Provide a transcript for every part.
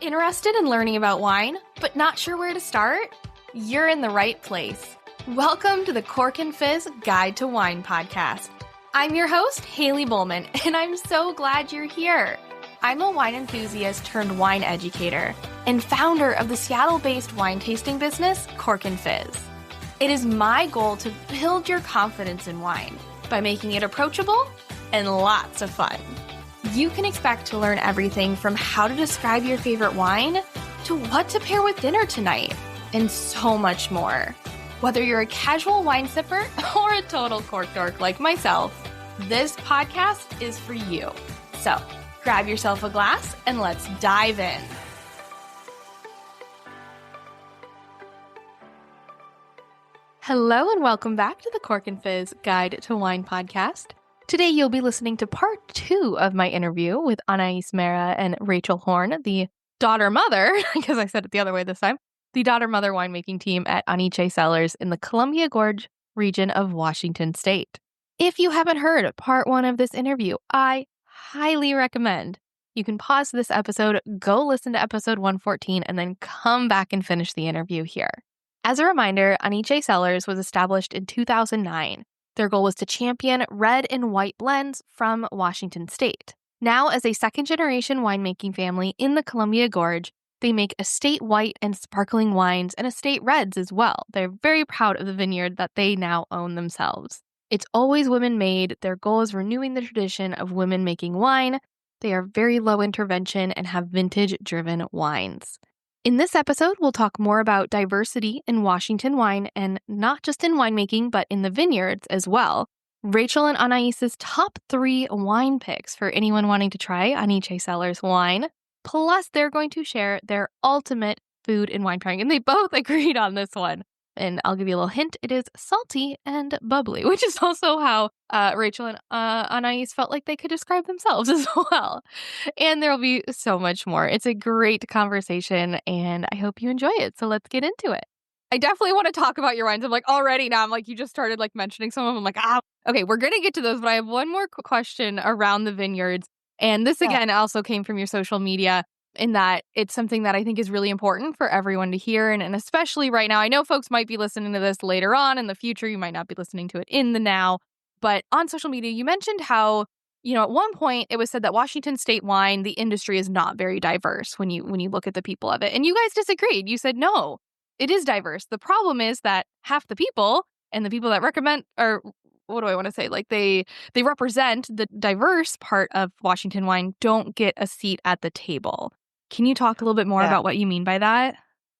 Interested in learning about wine, but not sure where to start? You're in the right place. Welcome to the Cork and Fizz Guide to Wine podcast. I'm your host, Haley Bowman, and I'm so glad you're here. I'm a wine enthusiast turned wine educator and founder of the Seattle-based wine tasting business, Cork and Fizz. It is my goal to build your confidence in wine by making it approachable and lots of fun. You can expect to learn everything from how to describe your favorite wine to what to pair with dinner tonight, and so much more. Whether you're a casual wine sipper or a total cork dork like myself, this podcast is for you. So grab yourself a glass and let's dive in. Hello and welcome back to the Cork and Fizz Guide to Wine podcast. Today, you'll be listening to part 2 of my interview with Anaïs and Rachel Horn, the daughter-mother, because I said it the other way this time, the daughter-mother winemaking team at AniChe Cellars in the Columbia Gorge region of Washington State. If you haven't heard part 1 of this interview, I highly recommend you can pause this episode, go listen to episode 114, and then come back and finish the interview here. As a reminder, AniChe Cellars was established in 2009. Their goal was to champion red and white blends from Washington State. Now, as a second-generation winemaking family in the Columbia Gorge, they make estate white and sparkling wines and estate reds as well. They're very proud of the vineyard that they now own themselves. It's always women-made. Their goal is renewing the tradition of women making wine. They are very low intervention and have vintage-driven wines. In this episode, we'll talk more about diversity in Washington wine, and not just in winemaking, but in the vineyards as well. Rachel and Anaïs's top 3 wine picks for anyone wanting to try AniChe Cellars wine. Plus, they're going to share their ultimate food and wine pairing, and they both agreed on this one. And I'll give you a little hint, it is salty and bubbly, which is also how Rachel and Anaïs felt like they could describe themselves as well. And there will be so much more. It's a great conversation, and I hope you enjoy it. So let's get into it. I definitely want to talk about your wines. I'm like, already now, I'm like, you just started like mentioning some of them. I'm like, okay, we're going to get to those, but I have one more question around the vineyards. And this, again, also came from your social media, in that it's something that I think is really important for everyone to hear. And especially right now, I know folks might be listening to this later on in the future. You might not be listening to it in the now. But on social media, you mentioned how, at one point it was said that Washington State wine, the industry is not very diverse when you look at the people of it. And you guys disagreed. You said, no, it is diverse. The problem is that half the people and the people that recommend, or what do I want to say? Like they represent the diverse part of Washington wine, don't get a seat at the table. Can you talk a little bit more about what you mean by that?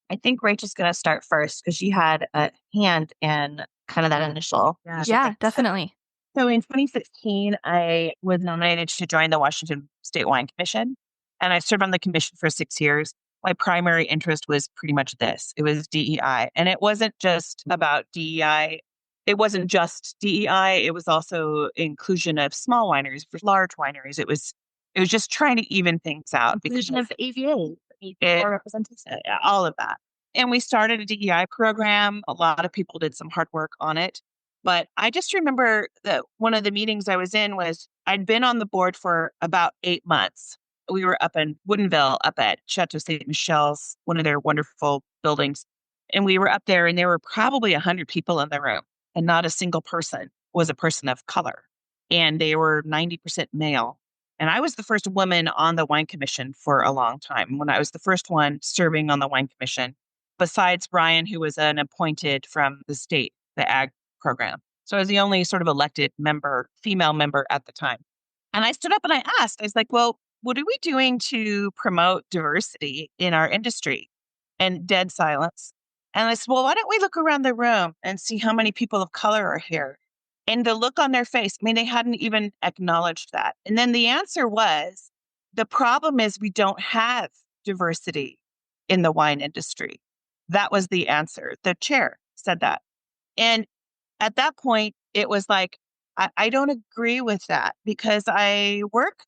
I think Rachel's going to start first because she had a hand in kind of that initial. Yeah, definitely. So in 2016, I was nominated to join the Washington State Wine Commission, and I served on the commission for 6 years. My primary interest was pretty much this. It was DEI. And it wasn't just about DEI. It wasn't just DEI. It was also inclusion of small wineries for large wineries. It was just trying to even things out. Inclusion of AVA, representation, all of that. And we started a DEI program. A lot of people did some hard work on it. But I just remember that one of the meetings I was in was I'd been on the board for about 8 months. We were up in Woodinville, up at Chateau Ste. Michelle's, one of their wonderful buildings. And we were up there, and there were probably 100 people in the room. And not a single person was a person of color. And they were 90% male. And I was the first woman on the wine commission for a long time. When I was the first one serving on the wine commission, besides Brian, who was an appointed from the state, the ag program. So I was the only sort of elected member, female member at the time. And I stood up and I asked, I was like, well, what are we doing to promote diversity in our industry? And dead silence. And I said, well, why don't we look around the room and see how many people of color are here? And the look on their face, I mean, they hadn't even acknowledged that. And then the answer was, the problem is we don't have diversity in the wine industry. That was the answer. The chair said that. And at that point, it was like, I don't agree with that because I work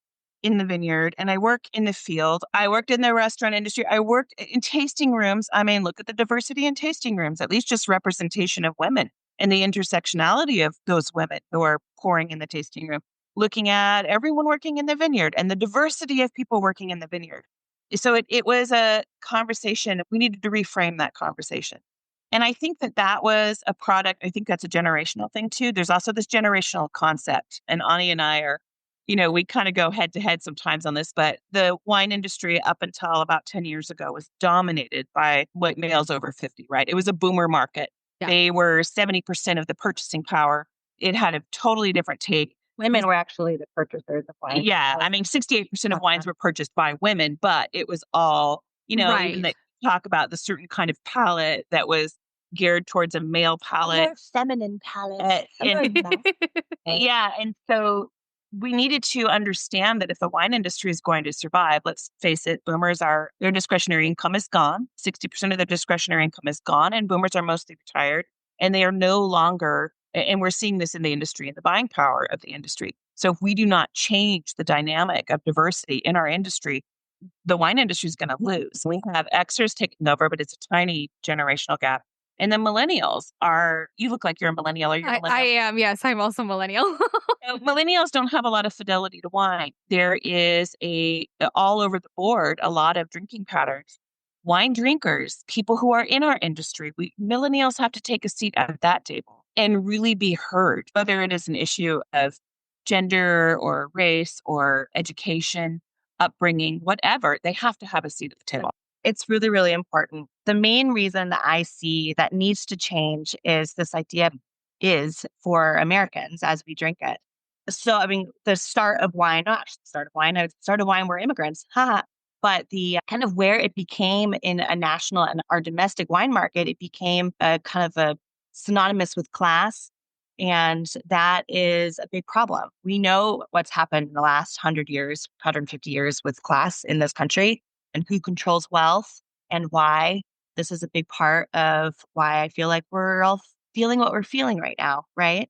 in the vineyard and I work in the field. I worked in the restaurant industry. I worked in tasting rooms. I mean, look at the diversity in tasting rooms, at least just representation of women and the intersectionality of those women who are pouring in the tasting room, looking at everyone working in the vineyard and the diversity of people working in the vineyard. So it was a conversation. We needed to reframe that conversation. And I think that was a product. I think that's a generational thing too. There's also this generational concept. And Ani and I are, we kind of go head to head sometimes on this, but the wine industry up until about 10 years ago was dominated by white males over 50, right? It was a boomer market. Yeah. They were 70% of the purchasing power. It had a totally different take. Women were actually the purchasers of wine. Yeah. I mean, 68% of wines were purchased by women, but it was all, Right. even that talk about the certain kind of palate that was geared towards a male palate. More feminine palate. Yeah. And so we needed to understand that if the wine industry is going to survive, let's face it, their discretionary income is gone. 60% of their discretionary income is gone, and boomers are mostly retired, and they are no longer, and we're seeing this in the industry and the buying power of the industry. So if we do not change the dynamic of diversity in our industry, the wine industry is going to lose. We have Xers taking over, but it's a tiny generational gap. And then millennials you look like you're a millennial. Are you a millennial? I am. Yes, I'm also millennial. Millennials don't have a lot of fidelity to wine. There is all over the board, a lot of drinking patterns. Wine drinkers, people who are in our industry, millennials have to take a seat at that table and really be heard, whether it is an issue of gender or race or education, upbringing, whatever. They have to have a seat at the table. It's really, really important. The main reason that I see that needs to change is this idea is for Americans as we drink it. So, I mean, the start of wine, not actually the start of wine, the start of wine were immigrants, but the kind of where it became in a national and our domestic wine market, it became a kind of a synonymous with class. And that is a big problem. We know what's happened in the last 100 years, 150 years with class in this country and who controls wealth and why. This is a big part of why I feel like we're all feeling what we're feeling right now, right?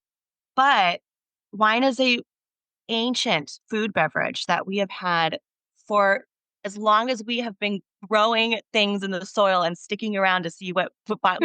But wine is a ancient food beverage that we have had for as long as we have been growing things in the soil and sticking around to see what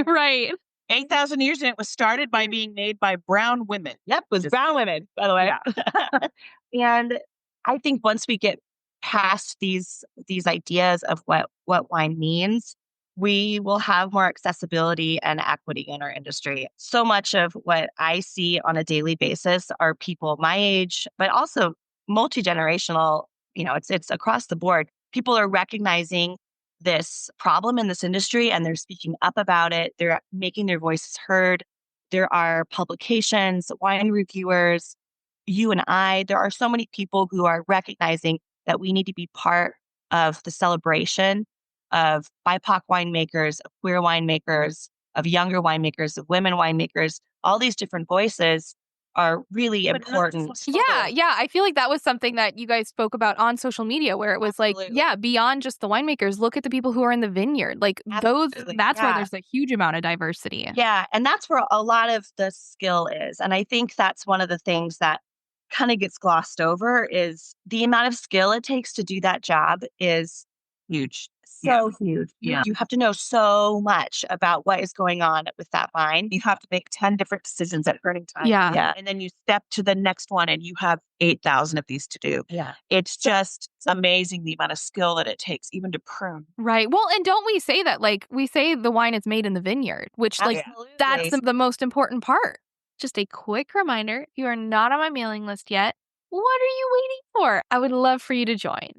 Right. 8,000 years, and it was started by being made by brown women. Yep, it was brown women, by the way. Yeah. And I think once we get past these ideas of what wine means, we will have more accessibility and equity in our industry. So much of what I see on a daily basis are people my age, but also multi-generational, it's across the board. People are recognizing this problem in this industry and they're speaking up about it. They're making their voices heard. There are publications, wine reviewers, you and I. There are so many people who are recognizing that we need to be part of the celebration of BIPOC winemakers, of queer winemakers, of younger winemakers, of women winemakers. All these different voices are really important. Yeah. I feel like that was something that you guys spoke about on social media where it was Absolutely. beyond just the winemakers, look at the people who are in the vineyard. Like Absolutely. that's where there's a huge amount of diversity. Yeah. And that's where a lot of the skill is. And I think that's one of the things that kind of gets glossed over is the amount of skill it takes to do that job is huge. So huge. Yeah. You have to know so much about what is going on with that vine. You have to make 10 different decisions at burning time. Yeah. And then you step to the next one and you have 8,000 of these to do. Yeah. It's just amazing the amount of skill that it takes even to prune. Right. Well, and don't we say that, like, we say the wine is made in the vineyard, which that's the most important part. Just a quick reminder, if you are not on my mailing list yet, what are you waiting for? I would love for you to join.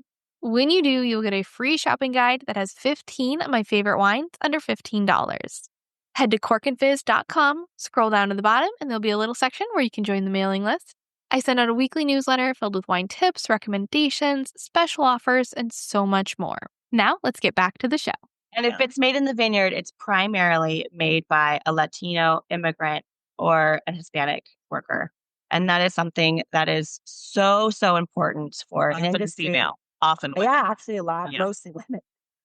When you do, you'll get a free shopping guide that has 15 of my favorite wines under $15. Head to corkandfizz.com, scroll down to the bottom, and there'll be a little section where you can join the mailing list. I send out a weekly newsletter filled with wine tips, recommendations, special offers, and so much more. Now, let's get back to the show. And if it's made in the vineyard, it's primarily made by a Latino immigrant or a Hispanic worker. And that is something that is so, so important for an industry. Female. Often women. Yeah, actually a lot, mostly women.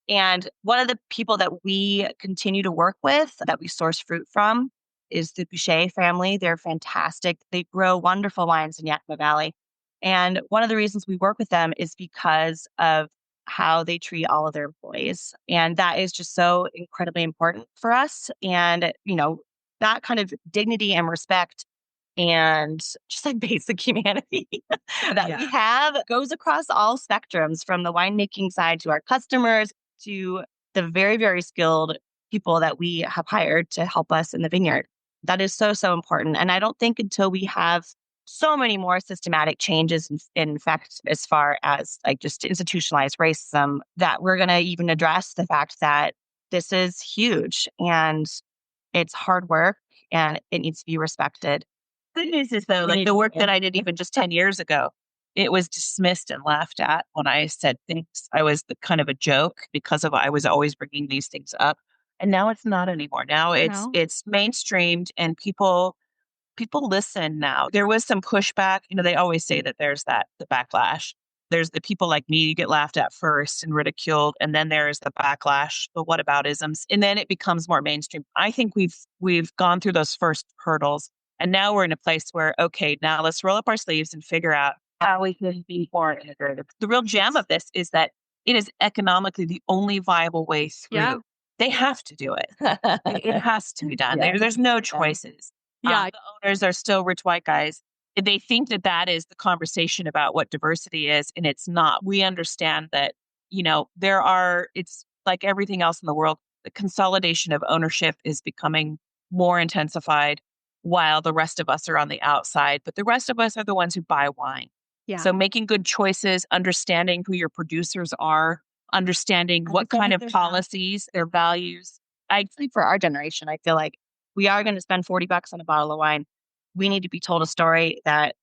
And one of the people that we continue to work with, that we source fruit from, is the Boucher family. They're fantastic. They grow wonderful wines in Yakima Valley. And one of the reasons we work with them is because of how they treat all of their employees. And that is just so incredibly important for us. And, that kind of dignity and respect and just like basic humanity that we have goes across all spectrums, from the winemaking side to our customers to the very, very skilled people that we have hired to help us in the vineyard. That is so, so important. And I don't think until we have so many more systematic changes, in fact, as far as like just institutionalized racism, that we're going to even address the fact that this is huge and it's hard work and it needs to be respected. Good news is, though, like the work that I did even just 10 years ago, it was dismissed and laughed at when I said things. I was kind of a joke because of I was always bringing these things up. And now it's not anymore. Now it's mainstreamed and people listen now. There was some pushback. They always say that there's the backlash. There's the people like me who get laughed at first and ridiculed, and then there's the backlash, the whataboutisms, and then it becomes more mainstream. I think we've gone through those first hurdles, and now we're in a place where, okay, now let's roll up our sleeves and figure out how we can be more integrated. The real gem of this is that it is economically the only viable way through. Yeah. They have to do it. It has to be done. There's no choices. Yeah. The owners are still rich white guys. They think that is the conversation about what diversity is, and it's not. We understand that, it's like everything else in the world, the consolidation of ownership is becoming more intensified while the rest of us are on the outside. But the rest of us are the ones who buy wine. Yeah. So making good choices, understanding who your producers are, understanding what kind of policies, their values. Actually, for our generation, I feel like we are going to spend $40 on a bottle of wine. We need to be told a story that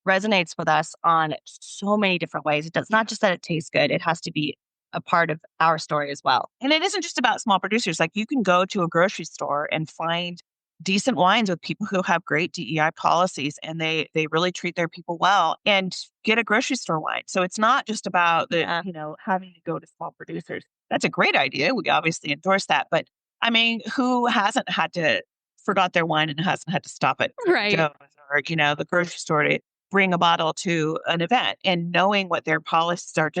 resonates with us on so many different ways. It does not just that it tastes good. It has to be a part of our story as well. And it isn't just about small producers. Like, you can go to a grocery store and find decent wines with people who have great DEI policies, and they really treat their people well, and get a grocery store wine. So it's not just about having to go to small producers. That's a great idea. We obviously endorse that. But I mean, who hasn't had to forgot their wine and hasn't had to stop at Right. Joe's or, the grocery store to bring a bottle to an event? And knowing what their policies are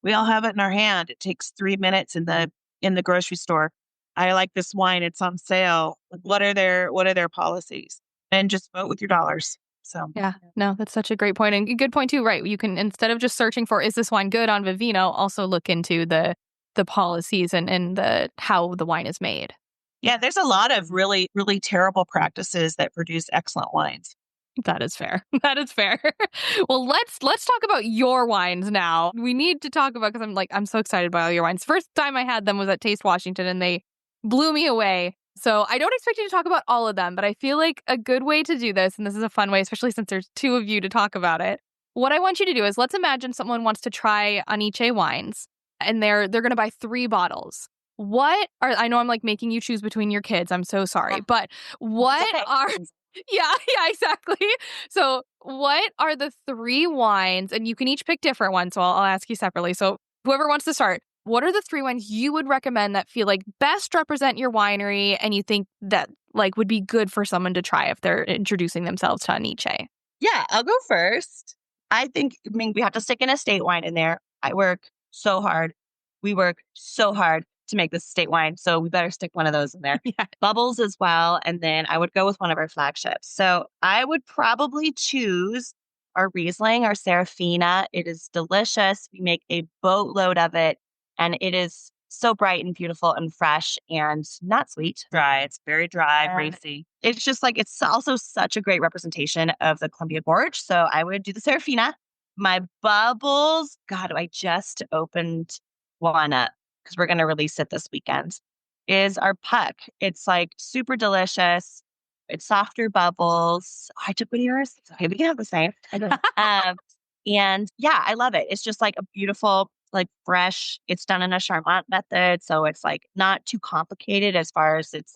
we all have it in our hand. It takes 3 minutes in the grocery store. I like this wine. It's on sale. What are their policies? And just vote with your dollars. So yeah, no, that's such a great point, and a good point too. Right, you can, instead of just searching for is this wine good on Vivino, also look into the policies and the how the wine is made. Yeah, there's a lot of really, really terrible practices that produce excellent wines. That is fair. That is fair. Well, let's talk about your wines now. We need to talk about, because I'm so excited by all your wines. First time I had them was at Taste Washington, and they blew me away. So I don't expect you to talk about all of them, but I feel like a good way to do this, and this is a fun way, especially since there's two of you to talk about it. What I want you to do is, let's imagine someone wants to try AniChe wines, and they're going to buy 3 bottles. I know I'm making you choose between your kids. I'm so sorry. But what are, yeah, exactly. So what are the 3 wines, and you can each pick different ones. So I'll ask you separately. So whoever wants to start, what are the 3 wines you would recommend that feel like best represent your winery, and you think that would be good for someone to try if they're introducing themselves to AniChe? Yeah, I'll go first. I mean, we have to stick an estate wine in there. We work so hard to make this estate wine, so we better stick one of those in there. Yeah. Bubbles as well, and then I would go with one of our flagships. So I would probably choose our Riesling, our Serafina. It is delicious. We make a boatload of it, and it is so bright and beautiful and fresh and not sweet. Dry. It's very dry, racy. It's just it's also such a great representation of the Columbia Gorge. So I would do the Serafina. My bubbles, God, I just opened one up because we're going to release it this weekend, is our Puck. It's super delicious. It's softer bubbles. I took one of yours. Okay, we can have the same. And yeah, I love it. It's just a beautiful, fresh. It's done in a Charmant method. So it's not too complicated as far as its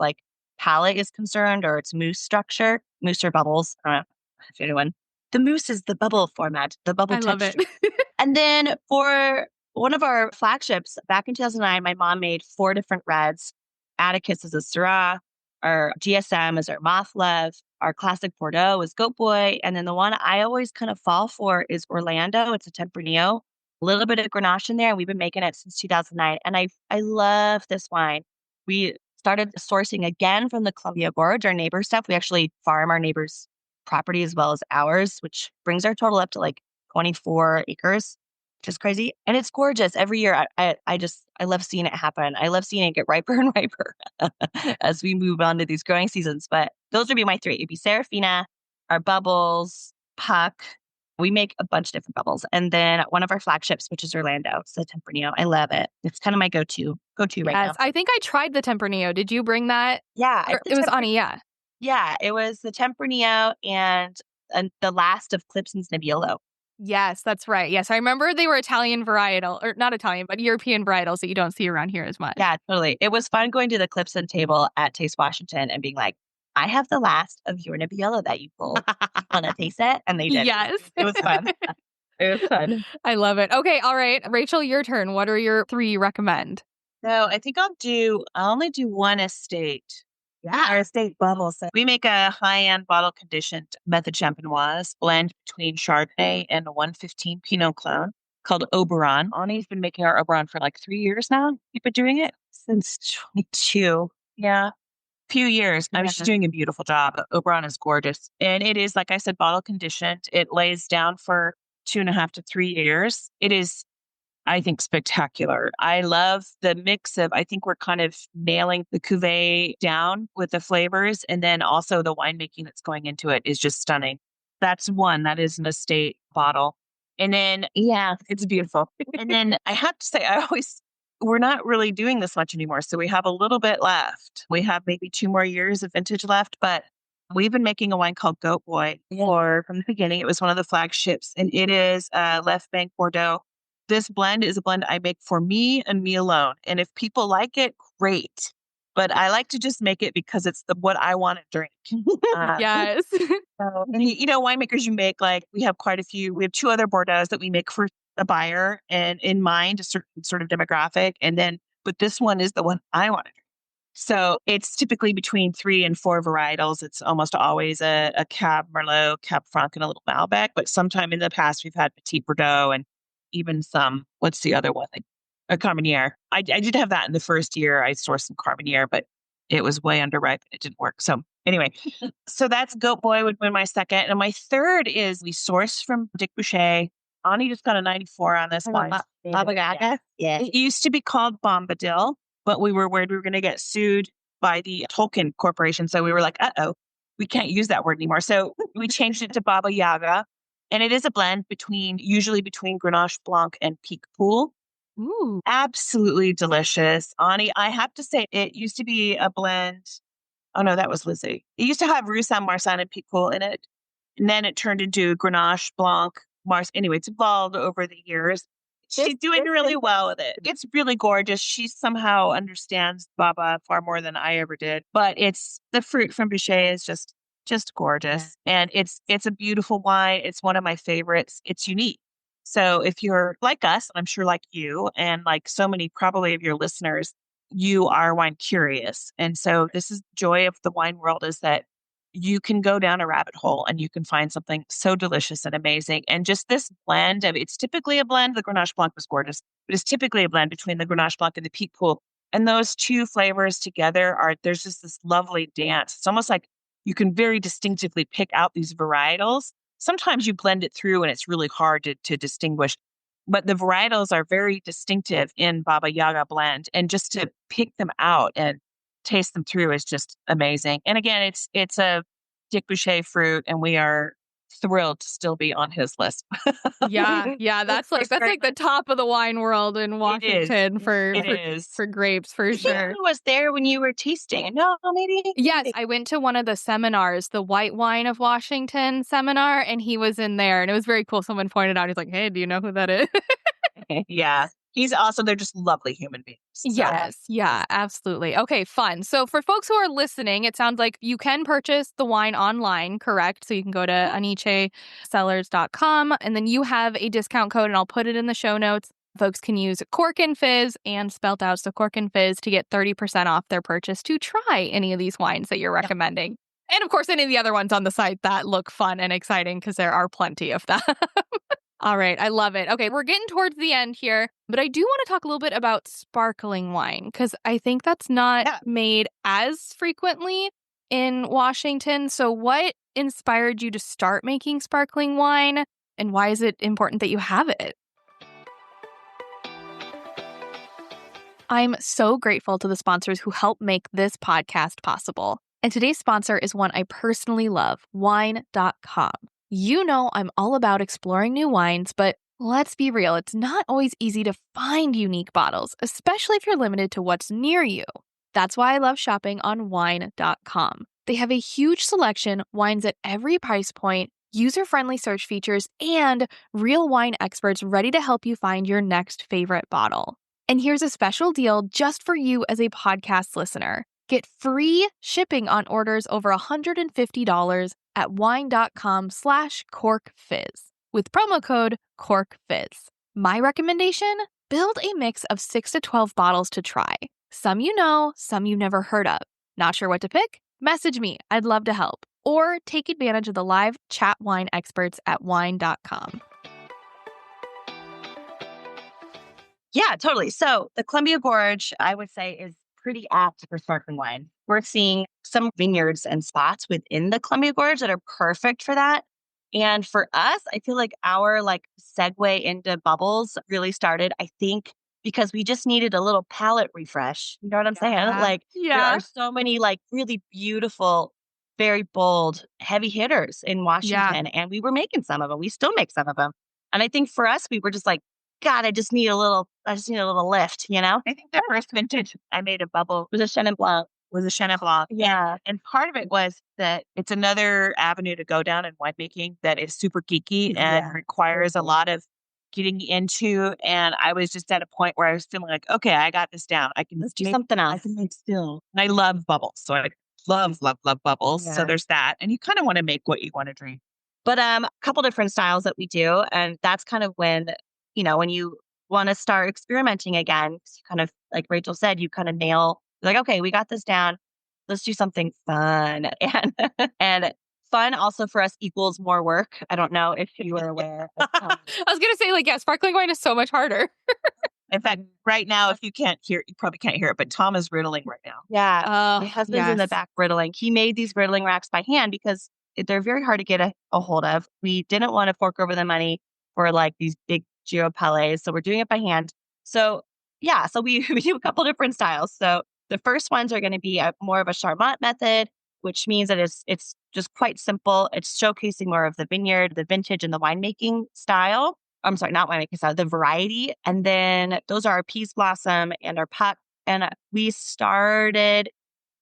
palate is concerned, or its mousse structure. Mousse or bubbles. I don't know if anyone. The mousse is the bubble format, the bubble I love texture. it. And then for one of our flagships, back in 2009, my mom made 4 different reds. Atticus is a Syrah. Our GSM is our Moth Love. Our classic Bordeaux is Goat Boy. And then the one I always kind of fall for is Orlando. It's a Tempranillo. A little bit of Grenache in there. We've been making it since 2009. And I love this wine. We started sourcing again from the Columbia Gorge, our neighbor stuff. We actually farm our neighbors' property as well as ours, which brings our total up to like 24 acres, which is crazy. And it's gorgeous every year. I love seeing it happen. I love seeing it get riper and riper as we move on to these growing seasons. But those would be my three. It'd be Serafina, our bubbles, Puck. We make a bunch of different bubbles. And then one of our flagships, which is Orlando. It's the Tempranillo. I love it. It's kind of my go-to right now. Yes, I think I tried the Tempranillo. Did you bring that? Yeah. It was Ani, yeah. Yeah, it was the Tempranillo and the last of Clipson's Nebbiolo. Yes, that's right. Yes, I remember they were Italian varietal, or not Italian, but European varietals that you don't see around here as much. Yeah, totally. It was fun going to the Clipson table at Taste Washington and being like, I have the last of your Nebbiolo that you pulled. Want to taste it? And they did. Yes. It was fun. It was fun. I love it. Okay, all right. Rachel, your turn. What are your three you recommend? So I think I'll only do one estate. Yeah, our estate bubble. So We make a high-end bottle conditioned method champenoise blend between Chardonnay and a 115 Pinot clone called Oberon. Ani's been making our Oberon for like 3 years now. You've been doing it? since 22. Yeah. Few years. I mean, Yeah. she's doing a beautiful job. Oberon is gorgeous. And it is, like I said, bottle conditioned. It lays down for 2.5 to 3 years. It is, I think, spectacular. I love the mix of, I think we're kind of nailing the cuvee down with the flavors. And then also the winemaking that's going into it is just stunning. That's one. That is an estate bottle. And then, yeah, it's beautiful. And then I have to say, we're not really doing this much anymore. So we have a little bit left. We have maybe 2 more years of vintage left, but we've been making a wine called Goat Boy from the beginning. It was one of the flagships, and it is Left Bank Bordeaux. This blend is a blend I make for me and me alone. And if people like it, great. But I like to just make it because it's what I want to drink. Yes. So, and winemakers, you make we have quite a few. We have 2 other Bordeaux that we make for a buyer and in mind, a certain sort of demographic. But this one is the one I want to drink. So it's typically between 3 and 4 varietals. It's almost always a Cab Merlot, Cab Franc, and a little Malbec. But sometime in the past, we've had Petit Bordeaux and even some, what's the other one? A Carmenere. I did have that in the first year. I sourced some Carmenere, but it was way underripe and it didn't work. So anyway, so that's Goat Boy would win my second. And my third is we source from Dick Boucher. Ani just got a 94 on this one. Baba Yaga? Yeah. It used to be called Bombadil, but we were worried we were going to get sued by the Tolkien Corporation. So we were like, we can't use that word anymore. So we changed it to Baba Yaga. And it is a blend usually between Grenache Blanc and Pique Pool. Ooh. Absolutely delicious. Ani, I have to say, it used to be a blend. Oh, no, that was Lizzie. It used to have Rue Saint-Marsan and Pique Pool in it. And then it turned into Grenache Blanc, Mars. Anyway, it's evolved over the years. She's doing really well with it. It's really gorgeous. She somehow understands Baba far more than I ever did. But it's the fruit from Boucher is just gorgeous. Yeah. And it's a beautiful wine. It's one of my favorites. It's unique. So if you're like us, I'm sure like you, and like so many probably of your listeners, you are wine curious. And so this is the joy of the wine world, is that you can go down a rabbit hole and you can find something so delicious and amazing. And just this blend it's typically a blend. The Grenache Blanc was gorgeous, but it's typically a blend between the Grenache Blanc and the Pique Pool. And those 2 flavors together there's just this lovely dance. It's almost like you can very distinctively pick out these varietals. Sometimes you blend it through and it's really hard to distinguish, but the varietals are very distinctive in Baba Yaga blend. And just to pick them out and taste them through is just amazing. And again, it's a Dick Boucher fruit, and we are thrilled to still be on his list. Yeah, that's like the top of the wine world in Washington for grapes, for sure. Who was there when you were tasting? No, maybe. Yes, I went to one of the seminars, the White Wine of Washington seminar, and he was in there, and it was very cool. Someone pointed out, he's like, "Hey, do you know who that is?" Yeah. He's awesome. They're just lovely human beings. So. Yes. Yeah, absolutely. Okay, fun. So for folks who are listening, it sounds like you can purchase the wine online, correct? So you can go to AniCheCellars.com, and then you have a discount code, and I'll put it in the show notes. Folks can use Cork and Fizz and spelt out, so Cork and Fizz, to get 30% off their purchase to try any of these wines that you're recommending. And of course, any of the other ones on the site that look fun and exciting, because there are plenty of them. All right. I love it. Okay. We're getting towards the end here, but I do want to talk a little bit about sparkling wine, because I think that's not made as frequently. in Washington. So what inspired you to start making sparkling wine, and why is it important that you have it? I'm so grateful to the sponsors who help make this podcast possible. And today's sponsor is one I personally love, wine.com. You know I'm all about exploring new wines, but let's be real, it's not always easy to find unique bottles, especially if you're limited to what's near you. That's why I love shopping on wine.com. They have a huge selection, wines at every price point, user-friendly search features, and real wine experts ready to help you find your next favorite bottle. And here's a special deal just for you as a podcast listener. Get free shipping on orders over $150 at wine.com/corkfizz with promo code corkfizz. My recommendation? Build a mix of 6 to 12 bottles to try. Some you know, some you've never heard of. Not sure what to pick? Message me. I'd love to help. Or take advantage of the live chat wine experts at wine.com. Yeah, totally. So the Columbia Gorge, I would say, is pretty apt for sparkling wine. We're seeing some vineyards and spots within the Columbia Gorge that are perfect for that. And for us, I feel like our segue into bubbles really started, I think, because we just needed a little palate refresh. You know what I'm saying? There are so many really beautiful, very bold, heavy hitters in Washington, and we were making some of them. We still make some of them. And I think for us, we were just like, God, I just need a little lift, you know? I think the first vintage I made a bubble Was a Chenin Blanc. Yeah. And part of it was that it's another avenue to go down in winemaking that is super geeky and requires a lot of getting into. And I was just at a point where I was feeling like, okay, I got this down. Let's do something else. I can make still. And I love bubbles. So I love bubbles. Yeah. So there's that. And you kind of want to make what you want to drink. But a couple different styles that we do. And that's kind of when you want to start experimenting again, you kind of, like Rachel said, you kind of nail, okay, we got this down. Let's do something fun. And fun also for us equals more work. I don't know if you were aware. I was going to say, sparkling wine is so much harder. In fact, right now, if you can't hear, you probably can't hear it, but Tom is riddling right now. Yeah. My husband's in the back riddling. He made these riddling racks by hand because they're very hard to get a hold of. We didn't want to fork over the money for these big Giro Palais. So we're doing it by hand. So yeah, so we do a couple different styles. So the first ones are going to be more of a Charmat method, which means that it's just quite simple. It's showcasing more of the vineyard, the vintage, and the winemaking style. I'm sorry, not winemaking style, the variety. And then those are our Peas Blossom and our Puck. And we started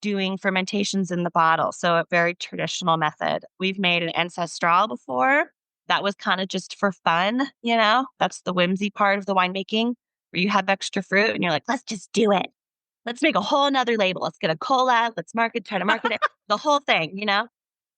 doing fermentations in the bottle. So a very traditional method. We've made an Ancestral before. That was kind of just for fun, That's the whimsy part of the winemaking where you have extra fruit and you're like, let's just do it. Let's make a whole nother label. Let's get a cola. Let's try to market it, the whole thing,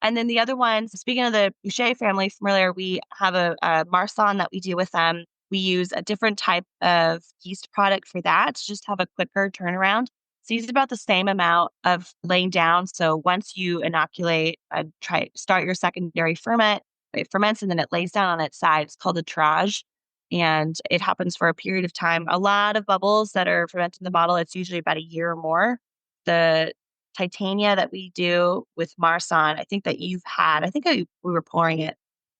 And then the other ones, speaking of the Boucher family from earlier, we have a Marsanne that we do with them. We use a different type of yeast product for that to just have a quicker turnaround. So use about the same amount of laying down. So once you inoculate and start your secondary ferment, it ferments and then it lays down on its side. It's called a tirage. And it happens for a period of time. A lot of bubbles that are fermented in the bottle, it's usually about a year or more. The Titania that we do with Marsanne, I think we were pouring it.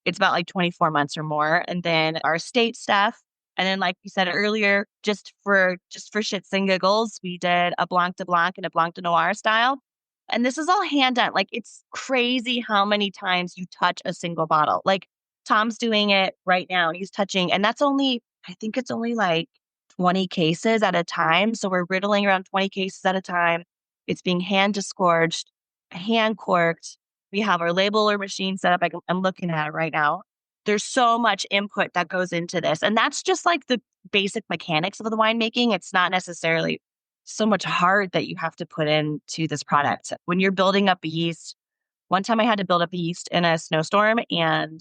It's about 24 months or more. And then our estate stuff. And then, like we said earlier, just for shits and giggles, we did a Blanc de Blanc and a Blanc de Noir style. And this is all hand done. It's crazy how many times you touch a single bottle. Tom's doing it right now. He's touching, and I think it's only 20 cases at a time. So we're riddling around 20 cases at a time. It's being hand disgorged, hand corked. We have our labeler machine set up. I'm looking at it right now. There's so much input that goes into this. And that's just the basic mechanics of the winemaking. It's not necessarily so much heart that you have to put into this product. When you're building up a yeast, one time I had to build up a yeast in a snowstorm and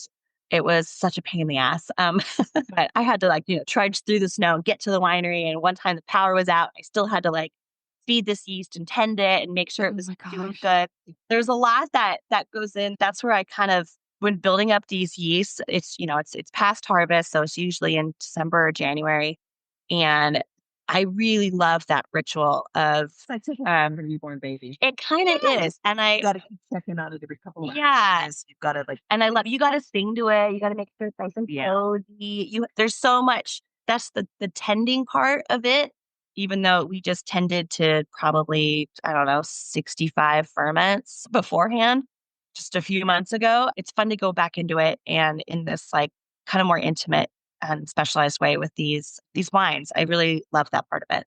it was such a pain in the ass. But I had to trudge through the snow and get to the winery. And one time the power was out. I still had to feed this yeast and tend it and make sure it was doing good. There's a lot that goes in. That's where I kind of, when building up these yeasts, it's past harvest. So it's usually in December or January. And I really love that ritual of It's like taking a newborn baby. it kind of is. And You got to keep checking on it every couple of yeah. hours. You've got to like, And I love you got to sing to it. You got to make sure it's nice and cozy. There's so much. That's the tending part of it. Even though we just tended to probably, I don't know, 65 ferments beforehand, just a few months ago. It's fun to go back into it and in this like kind of more intimate and specialized way with these wines. I really love that part of it.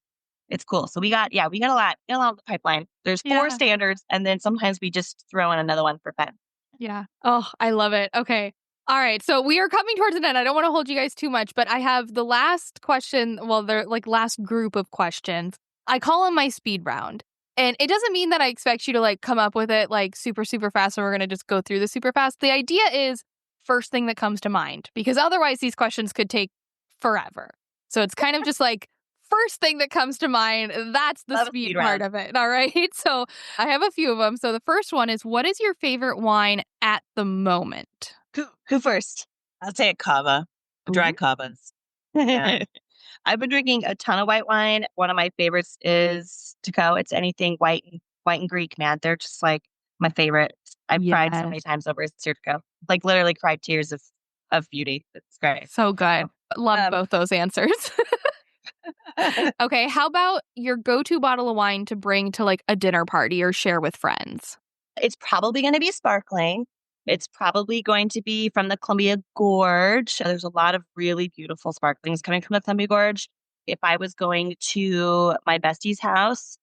It's cool. So we got a lot in the pipeline. There's 4 standards, and then sometimes we just throw in another one for fun. Yeah. Oh, I love it. Okay. All right. So we are coming towards an end. I don't want to hold you guys too much, but I have the last question. Well, they're like last group of questions. I call them my speed round. And it doesn't mean that I expect you to like come up with it like super, super fast and we're going to just go through this super fast. The idea is first thing that comes to mind, because otherwise these questions could take forever. So it's kind of just like first thing that comes to mind. That's the speed part of it. All right. So I have a few of them. So the first one is, what is your favorite wine at the moment? Who first? I'll say a cava, dry cavas. Yeah. I've been drinking a ton of white wine. One of my favorites is Teco. It's anything white and Greek, man. They're just like my favorite. I've cried so many times over Teco. Like literally cried tears of beauty. It's great. So good. Love both those answers. Okay. How about your go-to bottle of wine to bring to like a dinner party or share with friends? It's probably going to be sparkling. It's probably going to be from the Columbia Gorge. There's a lot of really beautiful sparklings coming from the Columbia Gorge. If I was going to my bestie's house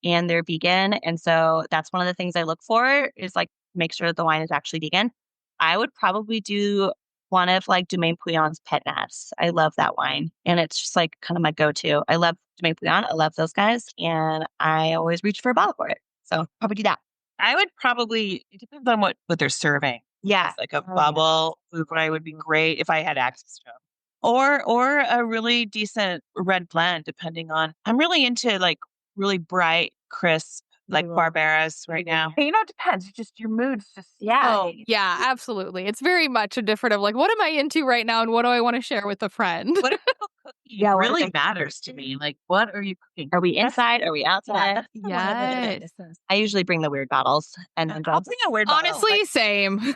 and they're vegan, and so that's one of the things I look for is like make sure that the wine is actually vegan. I would probably do one of like Domaine Pouillon's Pet Nats. I love that wine, and it's just like kind of my go-to. I love Domaine Pouillon. I love those guys, and I always reach for a bottle for it. So probably do that. I would probably, it depends on what they're serving. Yeah. It's like a bubble food wine would be great if I had access to them. Or a really decent red blend, depending on, I'm really into like really bright, crisp, like Barberas right now. You know, it depends. Just your mood's just. Oh, yeah, absolutely. It's very much a different of like, what am I into right now and what do I want to share with a friend? What are people cooking really matters to me. Like, what are you cooking? Are we inside? Are we outside? Yes. I usually bring the weird bottles. And then I'll bring a weird bottle. Honestly, same.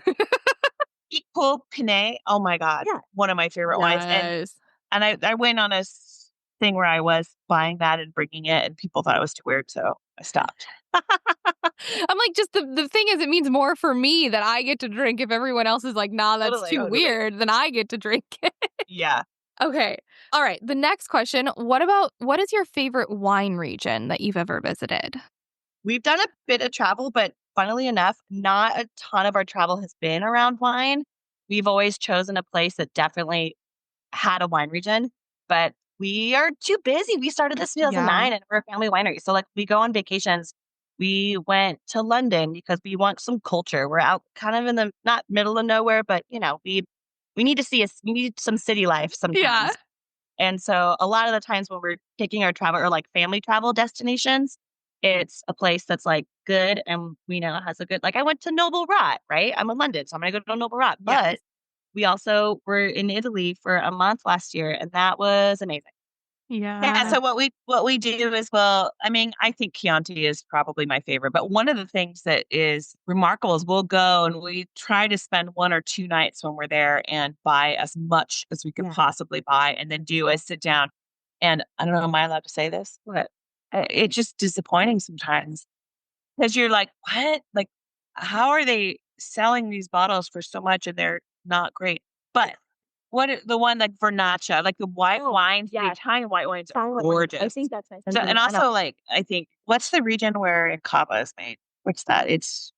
Equal Pinay. Oh my God. Yeah. One of my favorite wines. And I went on a thing where I was buying that and bringing it, and people thought it was too weird, so I stopped. I'm like, just the thing is, it means more for me that I get to drink. If everyone else is like, nah, that's too weird, then I get to drink it. Yeah. Okay. All right. The next question, what is your favorite wine region that you've ever visited? We've done a bit of travel, but funnily enough, not a ton of our travel has been around wine. We've always chosen a place that definitely had a wine region, but we are too busy. We started this in 2009 and we're a family winery. So like we go on vacations. We went to London because we want some culture. We're out kind of in the not middle of nowhere, but you know, we need to we need some city life sometimes. Yeah. And so a lot of the times when we're taking our travel or like family travel destinations, it's a place that's like good and we know has a good, like I went to Noble Rot, right? I'm in London, so I'm going to go to Noble Rot. But we also were in Italy for a month last year and that was amazing. Yeah. So what we do is, well, I mean, I think Chianti is probably my favorite, but one of the things that is remarkable is we'll go and we try to spend 1 or 2 nights when we're there and buy as much as we could possibly buy and then do a sit down. And I don't know, am I allowed to say this? But it's just disappointing sometimes because you're like, what? Like, how are they selling these bottles for so much and they're not great? But the one like Vernaccia, like the white wines, the Italian white wines are gorgeous. I think that's nice. So, and also like, I think, what's the region where Cava is made? What's that? It's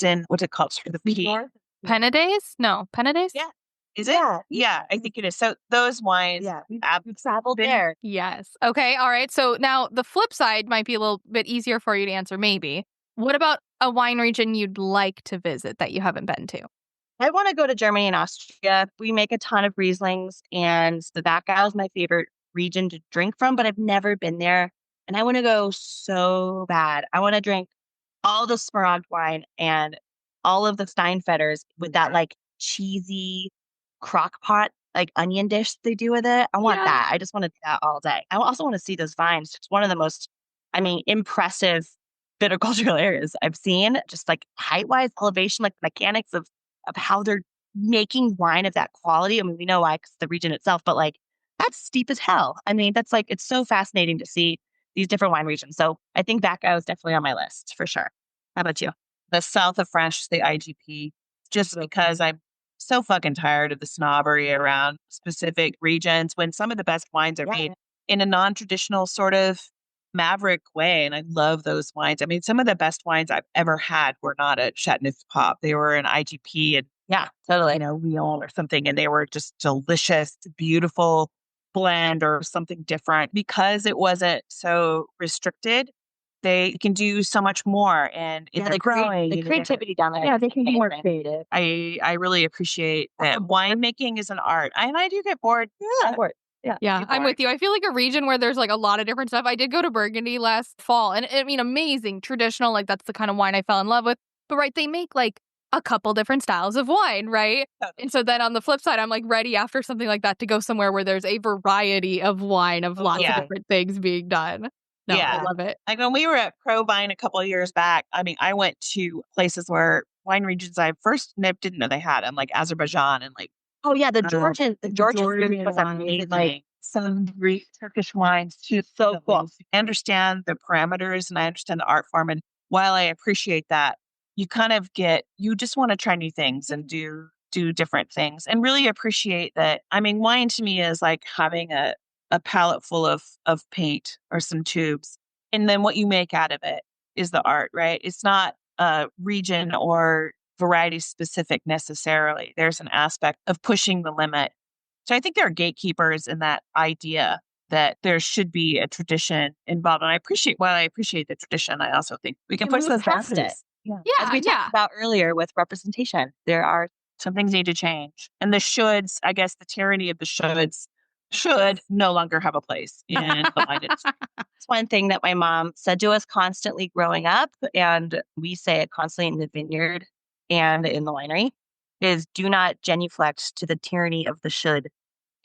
in, what's it called? Sort of the P. Penedès? No, Penedès? Yeah. Is it? Yeah, I think it is. So those wines. Yeah, we've traveled there. Yes. Okay. All right. So now the flip side might be a little bit easier for you to answer, maybe. What about a wine region you'd like to visit that you haven't been to? I want to go to Germany and Austria. We make a ton of Rieslings, and the Wachau is my favorite region to drink from, but I've never been there. And I want to go so bad. I want to drink all the Smaragd wine and all of the Steinfetters with that like cheesy crock pot like onion dish they do with it. I want Yeah. that. I just want to do that all day. I also want to see those vines. It's one of the most, impressive viticultural areas I've seen. Just like height wise, elevation, like mechanics of how they're making wine of that quality. I mean, we know why, 'cause the region itself, but like that's steep as hell. I mean, that's like it's so fascinating to see these different wine regions. So I think Vaca is definitely on my list for sure. How about you? The south of France, the IGP, just because I'm so fucking tired of the snobbery around specific regions when some of the best wines are made in a non-traditional sort of maverick way. And I love those wines. I mean, some of the best wines I've ever had were not at Chateauneuf-du-Pape. They were an IGP and, Yeah, totally. Lyon or something. And they were just delicious, beautiful blend or something different because it wasn't so restricted. They can do so much more, and they're growing. The creativity down there. Yeah, they can be more creative. I really appreciate that winemaking is an art, and I do get bored. Yeah, I'm with you. I feel like a region where there's like a lot of different stuff. I did go to Burgundy last fall, and I mean, amazing, traditional. Like that's the kind of wine I fell in love with. But right, they make like a couple different styles of wine, right? And so then on the flip side, I'm like ready after something like that to go somewhere where there's a variety of wine of lots of different things being done. No, I love it. Like when we were at ProVine a couple of years back, I mean, I went to places where wine regions I first didn't know they had them, like Azerbaijan and like the Georgian was amazing. Like some Greek Turkish wines too. So cool. I understand the parameters and I understand the art form. And while I appreciate that, you kind of you just want to try new things and do different things and really appreciate that. I mean, wine to me is like having a palette full of paint or some tubes. And then what you make out of it is the art, right? It's not region or variety specific necessarily. There's an aspect of pushing the limit. So I think there are gatekeepers in that idea that there should be a tradition involved. And while I appreciate the tradition, I also think we can push those boundaries. As we talked about earlier with representation, there are some things need to change. And the shoulds, I guess the tyranny of the shoulds should no longer have a place in the wine industry. It's one thing that my mom said to us constantly growing up, and we say it constantly in the vineyard and in the winery, is do not genuflect to the tyranny of the should.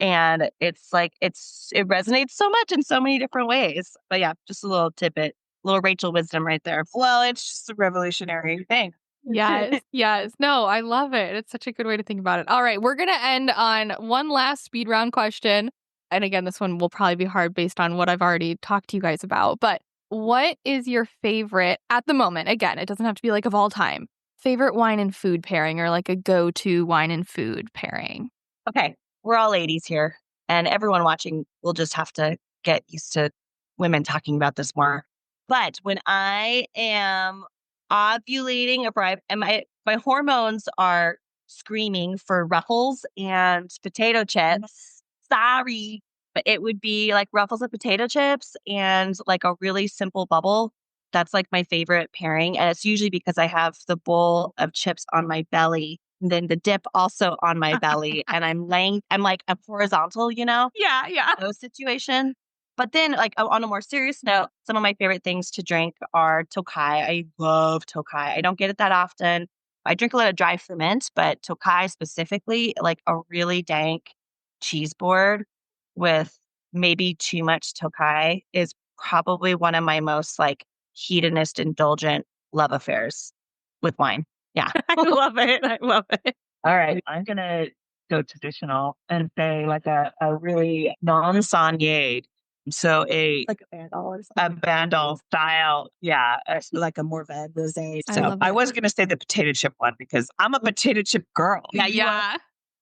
And it's like, it resonates so much in so many different ways. But yeah, just a little tidbit, little Rachel wisdom right there. Well, it's just a revolutionary thing. Yes. No, I love it. It's such a good way to think about it. All right, we're going to end on one last speed round question. And again, this one will probably be hard based on what I've already talked to you guys about. But what is your favorite at the moment? Again, it doesn't have to be like of all time. Favorite wine and food pairing or like a go-to wine and food pairing? Okay, we're all ladies here. And everyone watching will just have to get used to women talking about this more. But when I am ovulating and my hormones are screaming for ruffles and potato chips. Sorry, but it would be like ruffles and potato chips and like a really simple bubble. That's like my favorite pairing. And it's usually because I have the bowl of chips on my belly and then the dip also on my belly. And I'm horizontal, Yeah. Those situation. But then, like, on a more serious note, some of my favorite things to drink are Tokai. I love Tokai. I don't get it that often. I drink a lot of dry ferment, but Tokai specifically, like a really dank cheese board with maybe too much Tokai is probably one of my most, like, hedonist, indulgent love affairs with wine. Yeah. I love it. All right. I'm going to go traditional and say like a really non-saunier. So Like a Bandol or something. a Bandol style, like a Morvan rosé. So I was going to say the potato chip one because I'm a potato chip girl. Yeah.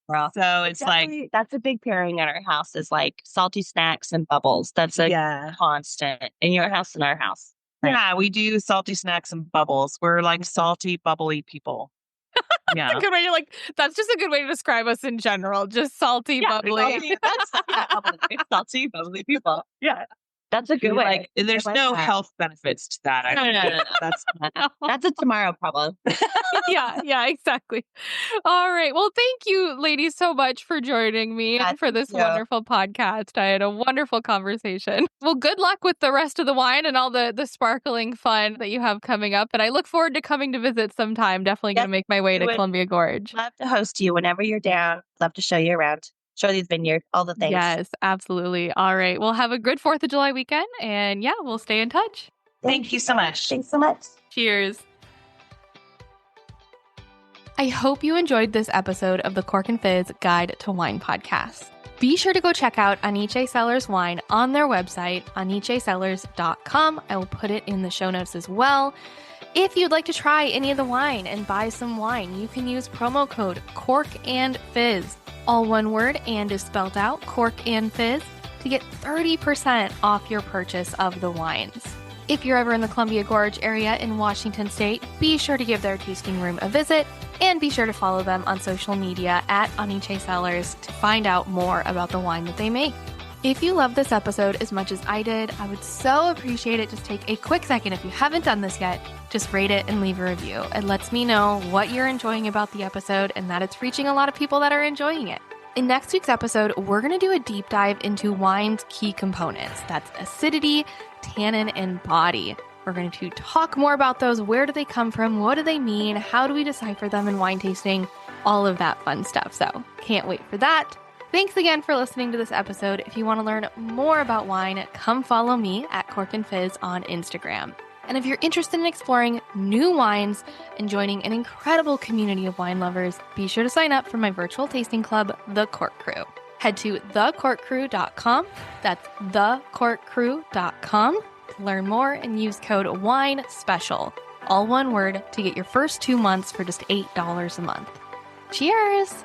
Girl. So it's like that's a big pairing in our house is like salty snacks and bubbles. That's a constant in your house and our house. Right? Yeah, we do salty snacks and bubbles. We're like salty, bubbly people. Yeah. That's a good way. You're like, that's just a good way to describe us in general. Just salty, bubbly. Salty, bubbly people. Yeah. That's a good way. Like, there's no health benefits to that. No. That's a tomorrow problem. Yeah, exactly. All right. Well, thank you, ladies, so much for joining me and for this wonderful podcast. I had a wonderful conversation. Well, good luck with the rest of the wine and all the sparkling fun that you have coming up. And I look forward to coming to visit sometime. Definitely going to make my way to Columbia Gorge. Love to host you whenever you're down. Love to show you around. show these vineyards, all the things. Yes, absolutely. All right. Well, have a good 4th of July weekend. And yeah, we'll stay in touch. Thank you so much. Thanks so much. Cheers. I hope you enjoyed this episode of the Cork and Fizz Guide to Wine podcast. Be sure to go check out AniChe Cellars wine on their website, AniCheCellars.com. I will put it in the show notes as well. If you'd like to try any of the wine and buy some wine, you can use promo code Cork and Fizz. All one word and is spelled out, Cork and Fizz, to get 30% off your purchase of the wines. If you're ever in the Columbia Gorge area in Washington State, be sure to give their tasting room a visit and be sure to follow them on social media at AniChe Cellars to find out more about the wine that they make. If you love this episode as much as I did, I would so appreciate it. Just take a quick second if you haven't done this yet, just rate it and leave a review. It lets me know what you're enjoying about the episode and that it's reaching a lot of people that are enjoying it. In next week's episode, we're going to do a deep dive into wine's key components. That's acidity, tannin, and body. We're going to talk more about those. Where do they come from? What do they mean? How do we decipher them in wine tasting? All of that fun stuff. So can't wait for that. Thanks again for listening to this episode. If you want to learn more about wine, come follow me at Cork and Fizz on Instagram. And if you're interested in exploring new wines and joining an incredible community of wine lovers, be sure to sign up for my virtual tasting club, The Cork Crew. Head to thecorkcrew.com. That's thecorkcrew.com to learn more and use code WINESPECIAL, all one word, to get your first 2 months for just $8 a month. Cheers!